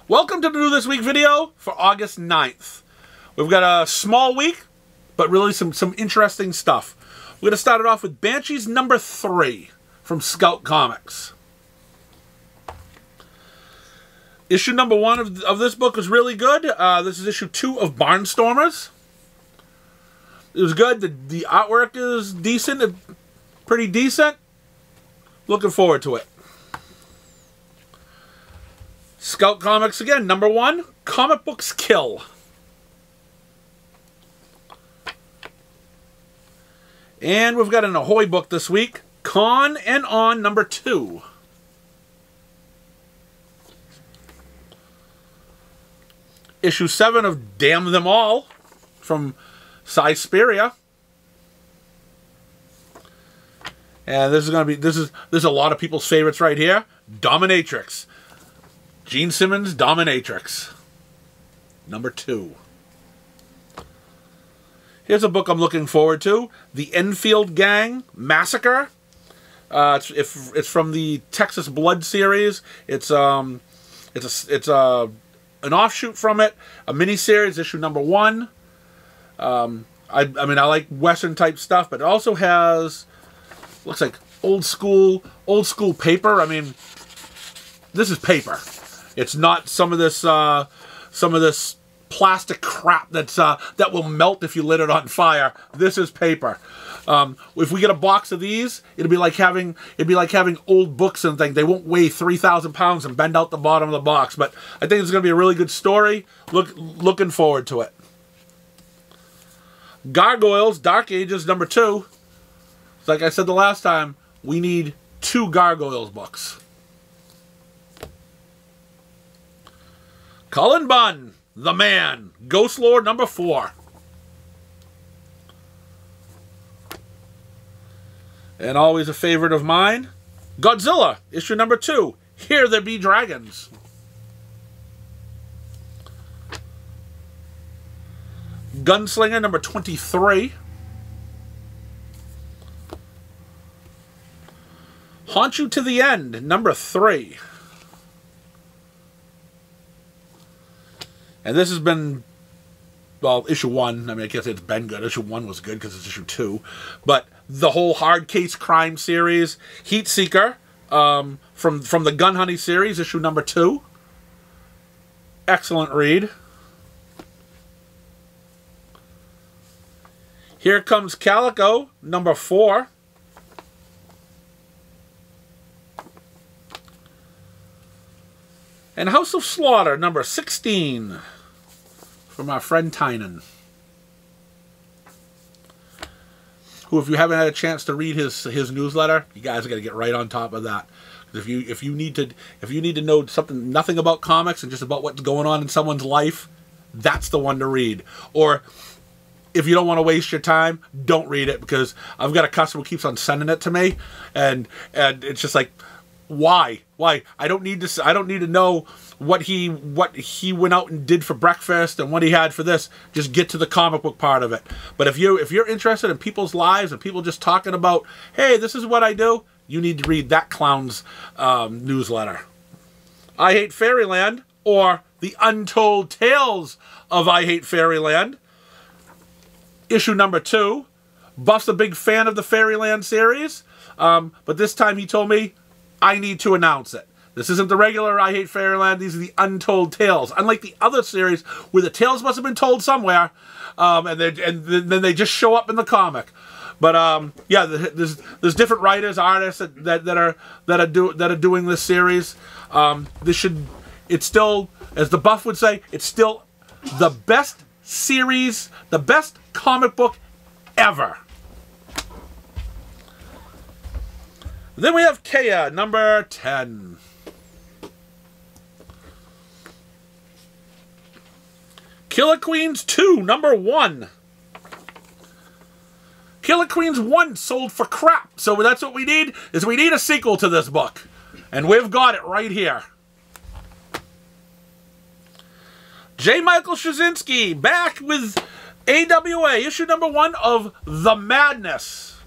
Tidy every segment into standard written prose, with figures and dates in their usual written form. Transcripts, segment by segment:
Welcome to the New This Week video for August 9th. We've got a small week, but really some interesting stuff. We're going to start it off with Banshees number 3 from Scout Comics. Issue number 1 of this book was really good. This is issue 2 of Barnstormers. It was good. The artwork is decent, pretty decent. Looking forward to it. Scout Comics again, number 1, Comic Books Kill. And we've got an Ahoy book this week, Con and On number 2. Issue 7 of Damn Them All from Sisperia. And this is going to be, this is a lot of people's favorites right here, Dominatrix. Gene Simmons, Dominatrix. Number 2. Here's a book I'm looking forward to. The Enfield Gang Massacre. It's from the Texas Blood series. It's an offshoot from it. A miniseries, issue number 1. I mean, I like Western type stuff, but it also has, looks like old school paper. I mean, this is paper. It's not some of this plastic crap that will melt if you lit it on fire. This is paper. If we get a box of these, it'd be like having old books and things. They won't weigh 3,000 pounds and bend out the bottom of the box. But I think it's going to be a really good story. Looking forward to it. Gargoyles Dark Ages number 2. Like I said the last time, we need 2 Gargoyles books. Cullen Bunn, The Man, Ghost Lord number 4. And always a favorite of mine, Godzilla, issue number 2, Here There Be Dragons. Gunslinger number 23. Haunt You to the End, number 3. And this has been, well, issue 1. I mean, I guess it's been good. Issue 1 was good because it's issue 2. But the whole Hard Case Crime series, Heat Seeker, from the Gun Honey series, issue number 2. Excellent read. Here Comes Calico, number 4. And House of Slaughter, number 16. From our friend Tynan. Who, if you haven't had a chance to read his newsletter, you guys are gonna get right on top of that. If you need to know nothing about comics and just about what's going on in someone's life, that's the one to read. Or if you don't want to waste your time, don't read it, because I've got a customer who keeps on sending it to me, and it's just like, why? I don't need to know what he went out and did for breakfast and what he had for this. Just get to the comic book part of it. But if you're interested in people's lives and people just talking about, hey, this is what I do, you need to read that clown's newsletter. I Hate Fairyland, or The Untold Tales of I Hate Fairyland, issue number 2. Buff's a big fan of the Fairyland series, but this time he told me, I need to announce it. This isn't the regular I Hate Fairyland. These are the Untold Tales. Unlike the other series where the tales must have been told somewhere, and then they just show up in the comic. But yeah, there's different writers, artists that are doing this series. It's still, as the Buff would say, it's still the best series, the best comic book ever. Then we have Kea, number 10. Killer Queens 2, number 1. Killer Queens 1 sold for crap, so that's what we need, is we need a sequel to this book. And we've got it right here. J. Michael Straczynski, back with AWA, issue number 1 of The Madness.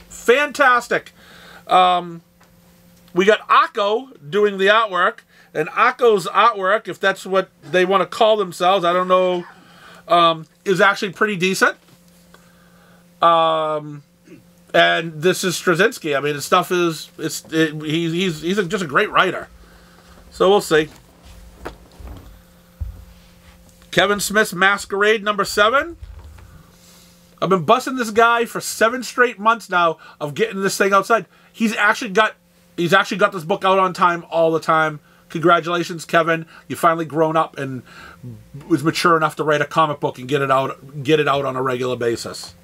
Fantastic. We got Akko doing the artwork, And Akko's artwork, if that's what they want to call themselves, I don't know, is actually pretty decent. And this is Straczynski. I mean, his stuff is he's just a great writer. So we'll see. Kevin Smith's Masquerade #7. I've been busting this guy for 7 straight months now of getting this thing outside. He's actually got this book out on time all the time. Congratulations, Kevin. You finally grown up and was mature enough to write a comic book and get it out on a regular basis.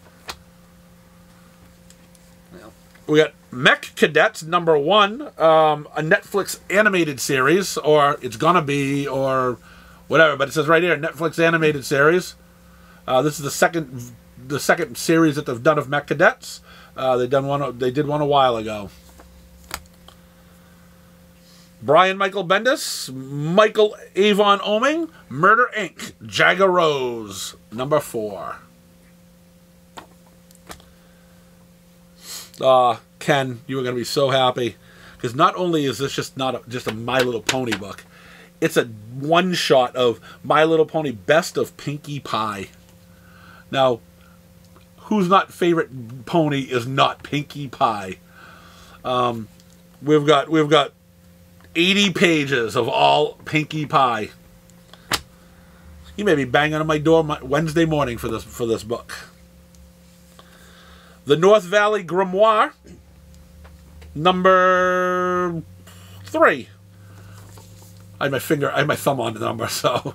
We got Mech Cadets #1, a Netflix animated series, or it's gonna be, or whatever. But it says right here, Netflix animated series. This is the second series that they've done of Mech Cadets. They did one a while ago. Brian Michael Bendis, Michael Avon Oeming, Murder Inc., Jaga Rose #4. Ken, you are going to be so happy, because not only is this just a My Little Pony book, it's a one-shot of My Little Pony Best of Pinkie Pie. Now, whose not favorite pony is not Pinkie Pie? We've got 80 pages of all Pinkie Pie. You may be banging on my door Wednesday morning for this book. The North Valley Grimoire #3. I had my thumb on the number, so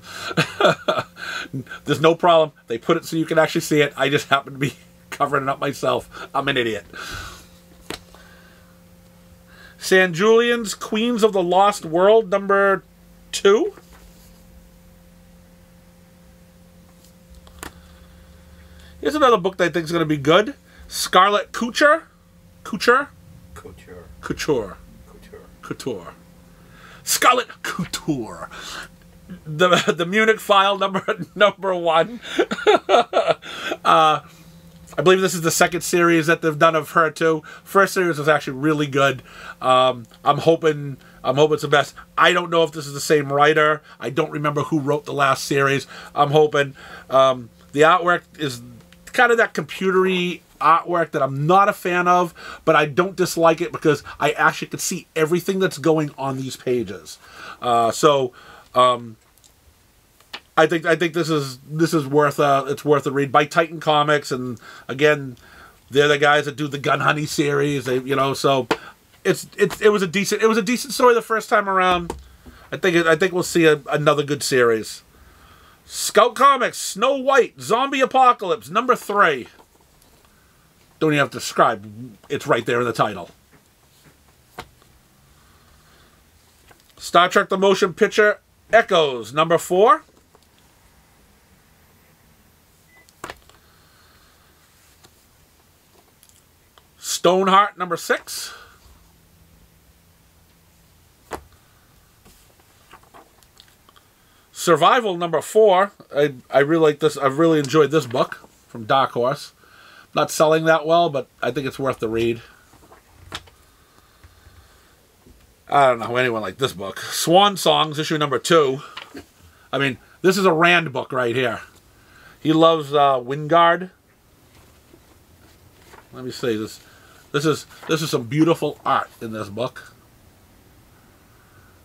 there's no problem. They put it so you can actually see it. I just happen to be covering it up myself. I'm an idiot. San Julian's Queens of the Lost World #2. Here's another book that I think is going to be good. Scarlet Couture. Scarlet Couture. The Munich File #1. I believe this is the second series that they've done of her too. First series was actually really good. I'm hoping it's the best. I don't know if this is the same writer. I don't remember who wrote the last series. I'm hoping the artwork is kind of that computery artwork that I'm not a fan of, but I don't dislike it because I actually could see everything that's going on these pages. I think this is worth a read by Titan Comics, and again, they're the guys that do the Gun Honey series. So it was a decent story the first time around. I think we'll see another good series. Scout Comics Snow White Zombie Apocalypse #3. Don't even have to describe. It's right there in the title. Star Trek the Motion Picture Echoes #4. Stoneheart #6. Survival #4. I really like this. I've really enjoyed this book from Dark Horse. Not selling that well, but I think it's worth the read. I don't know how anyone liked this book. Swan Songs, issue #2. I mean, this is a Rand book right here. He loves Wingard. Let me see this. This is some beautiful art in this book.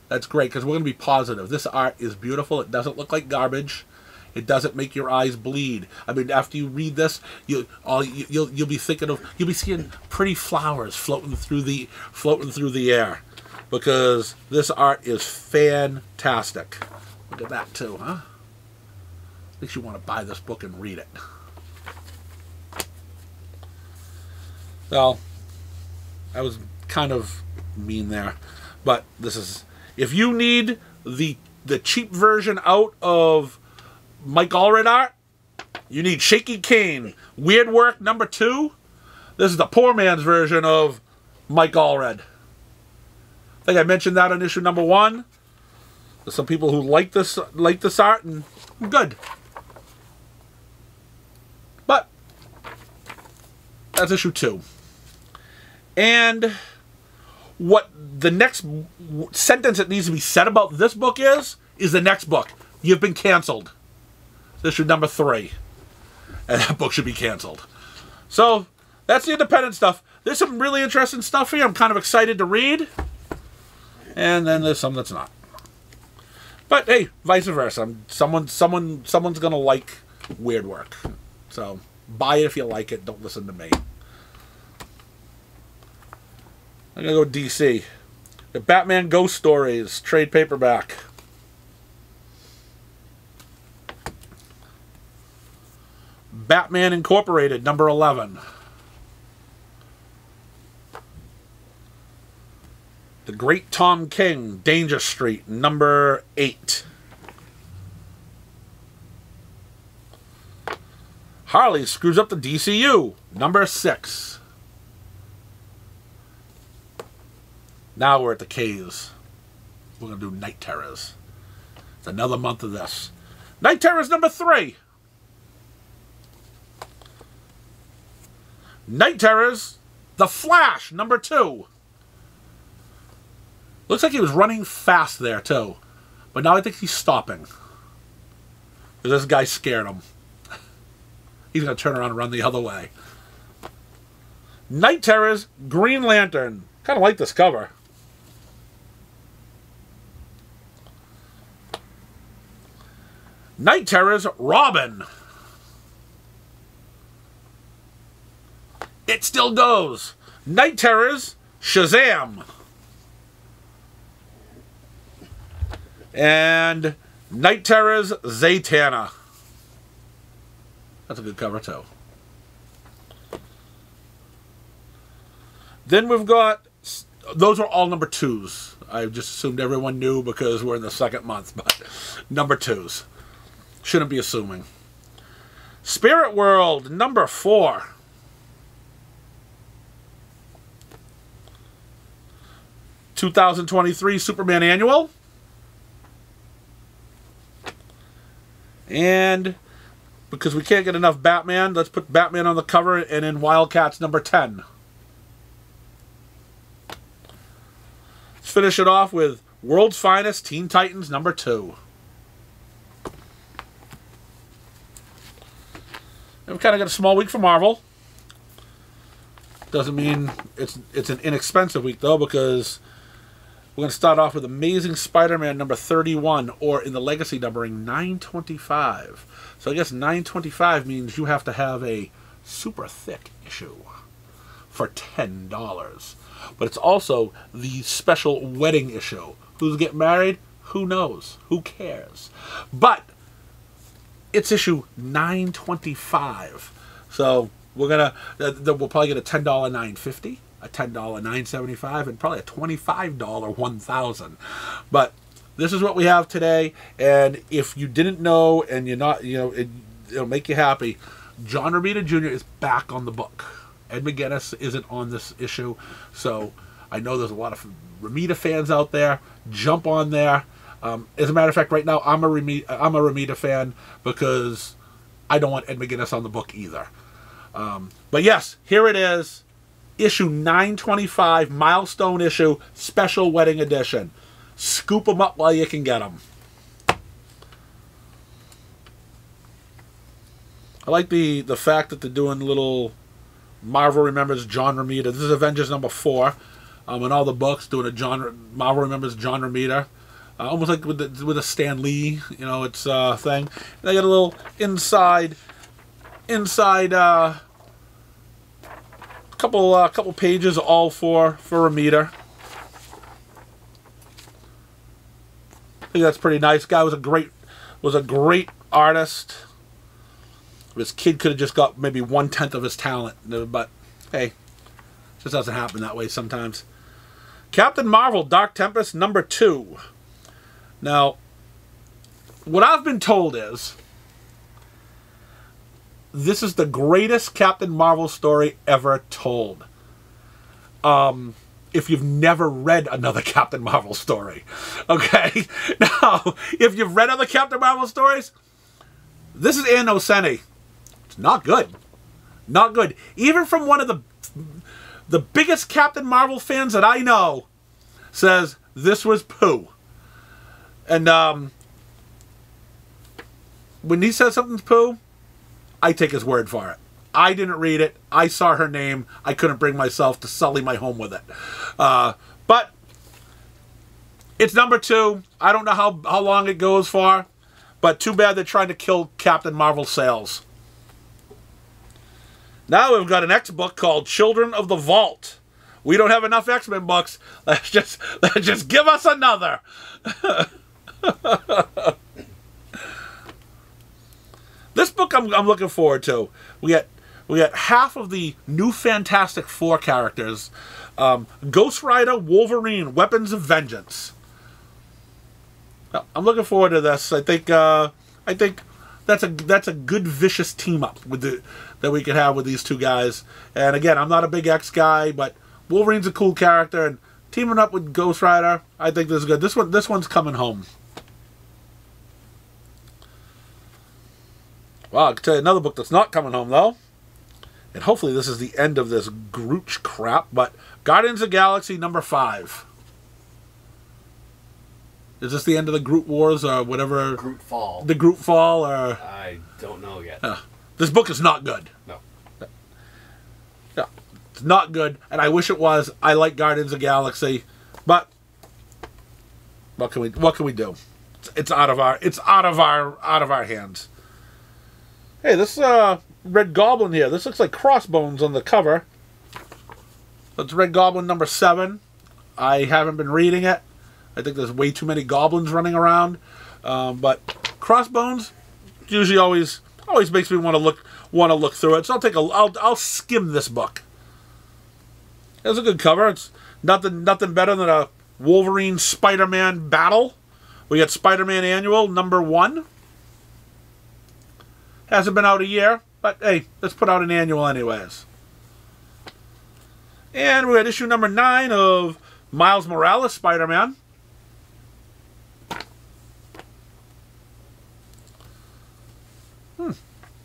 That's great because we're going to be positive. This art is beautiful. It doesn't look like garbage. It doesn't make your eyes bleed. I mean, after you read this, you'll be seeing pretty flowers floating through the air, because this art is fantastic. Look at that too, huh? Makes you want to buy this book and read it. Well, I was kind of mean there, but this is, if you need the cheap version out of Mike Allred art, you need Shaky Kane Weird Work #2. This is the poor man's version of Mike Allred. I think I mentioned that on issue #1. There's some people who like this art, and good. But that's issue 2. And what the next sentence that needs to be said about this book is the next book. You've been canceled. This is number 3. And that book should be canceled. So, that's the independent stuff. There's some really interesting stuff here I'm kind of excited to read. And then there's some that's not. But hey, vice versa. Someone's gonna like weird work. So, buy it if you like it. Don't listen to me. I'm gonna go DC. The Batman Ghost Stories trade paperback. Batman Incorporated, number 11. The Great Tom King, Danger Street, number 8. Harley Screws Up the DCU, number 6. Now we're at the K's. We're going to do Night Terrors. It's another month of this. Night Terrors, number 3. Night Terrors, The Flash, number 2. Looks like he was running fast there, too. But now I think he's stopping. Because this guy scared him. He's going to turn around and run the other way. Night Terrors, Green Lantern. Kind of like this cover. Night Terrors, Robin. It Still Goes. Night Terrors, Shazam. And Night Terrors, Zatanna. That's a good cover, too. Then we've got... Those are all number 2s. I just assumed everyone knew because we're in the second month, but number 2s. Shouldn't be assuming. Spirit World, number 4. ...2023 Superman Annual. And because we can't get enough Batman, let's put Batman on the cover and in Wildcats number 10. Let's finish it off with World's Finest Teen Titans number 2. And we kind of got a small week for Marvel. Doesn't mean it's an inexpensive week, though, because we're going to start off with Amazing Spider-Man number 31, or in the Legacy numbering, 925. So I guess 925 means you have to have a super thick issue for $10. But it's also the special wedding issue. Who's getting married? Who knows? Who cares? But it's issue 925. So we're going to, we'll probably get a $10 $950. A $10 $975 and probably a $25 $1,000. But this is what we have today, and if you didn't know and you're not, it'll make you happy. John Romita Jr. is back on the book. Ed McGuinness isn't on this issue, so I know there's a lot of Romita fans out there. Jump on there. As a matter of fact, right now I'm a Romita fan because I don't want Ed McGuinness on the book either. But yes, here it is. Issue 925, milestone issue, special wedding edition. Scoop them up while you can get them. I like the fact that they're doing little Marvel Remembers John Romita. This is Avengers number 4. In all the books, doing a Marvel Remembers John Romita. Almost like with a Stan Lee, it's thing. And they got a little inside couple pages all for Romita. I think that's pretty nice. Guy was a great artist. This kid could have just got maybe 1/10 of his talent, but hey, just doesn't happen that way sometimes. Captain Marvel, Dark Tempest, number 2. Now, what I've been told is this is the greatest Captain Marvel story ever told. If you've never read another Captain Marvel story. Okay? Now, if you've read other Captain Marvel stories, this is Ann Nocenti. It's not good. Not good. Even from one of the the biggest Captain Marvel fans that I know says this was poo. And when he says something's poo, I take his word for it. I didn't read it. I saw her name. I couldn't bring myself to sully my home with it. But it's number 2. I don't know how long it goes for, but too bad they're trying to kill Captain Marvel sales. Now we've got an X book called Children of the Vault. We don't have enough X-Men books. Let's just give us another. This book I'm looking forward to. We got half of the new Fantastic Four characters. Ghost Rider, Wolverine, Weapons of Vengeance. I'm looking forward to this. I think that's a good vicious team up that we could have with these two guys. And again, I'm not a big X guy, but Wolverine's a cool character, and teaming up with Ghost Rider, I think this is good. This one's coming home. Well, I can tell you another book that's not coming home though, and hopefully this is the end of this Groot crap. But Guardians of the Galaxy number 5. Is this the end of the Groot Wars or whatever? Groot Fall. The Groot Fall, or I don't know yet. This book is not good. No. Yeah, it's not good, and I wish it was. I like Guardians of the Galaxy, but what can we do? It's out of our hands. Hey, this Red Goblin here. This looks like Crossbones on the cover. That's Red Goblin number 7. I haven't been reading it. I think there's way too many goblins running around. But Crossbones usually always makes me want to look through it. So I'll skim this book. It's a good cover. It's nothing better than a Wolverine Spider-Man battle. We got Spider-Man Annual number 1. Hasn't been out a year, but hey, let's put out an annual anyways. And we had issue number 9 of Miles Morales Spider-Man.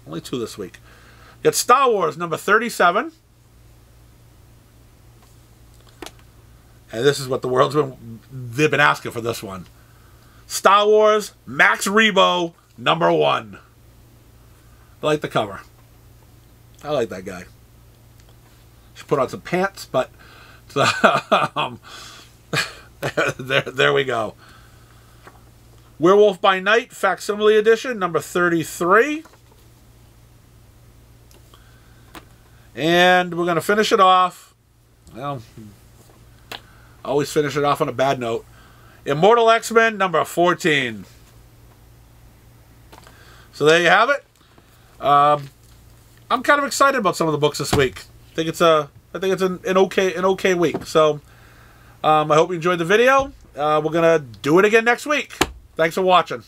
Only 2 this week. Got Star Wars number 37. And this is what the world's they've been asking for this one. Star Wars Max Rebo number 1. I like the cover. I like that guy. Should put on some pants, but there we go. Werewolf by Night Facsimile Edition number 33. And we're going to finish it off. Well, always finish it off on a bad note. Immortal X-Men number 14. So there you have it. I'm kind of excited about some of the books this week. I think it's an okay week. So I hope you enjoyed the video. We're gonna do it again next week. Thanks for watching.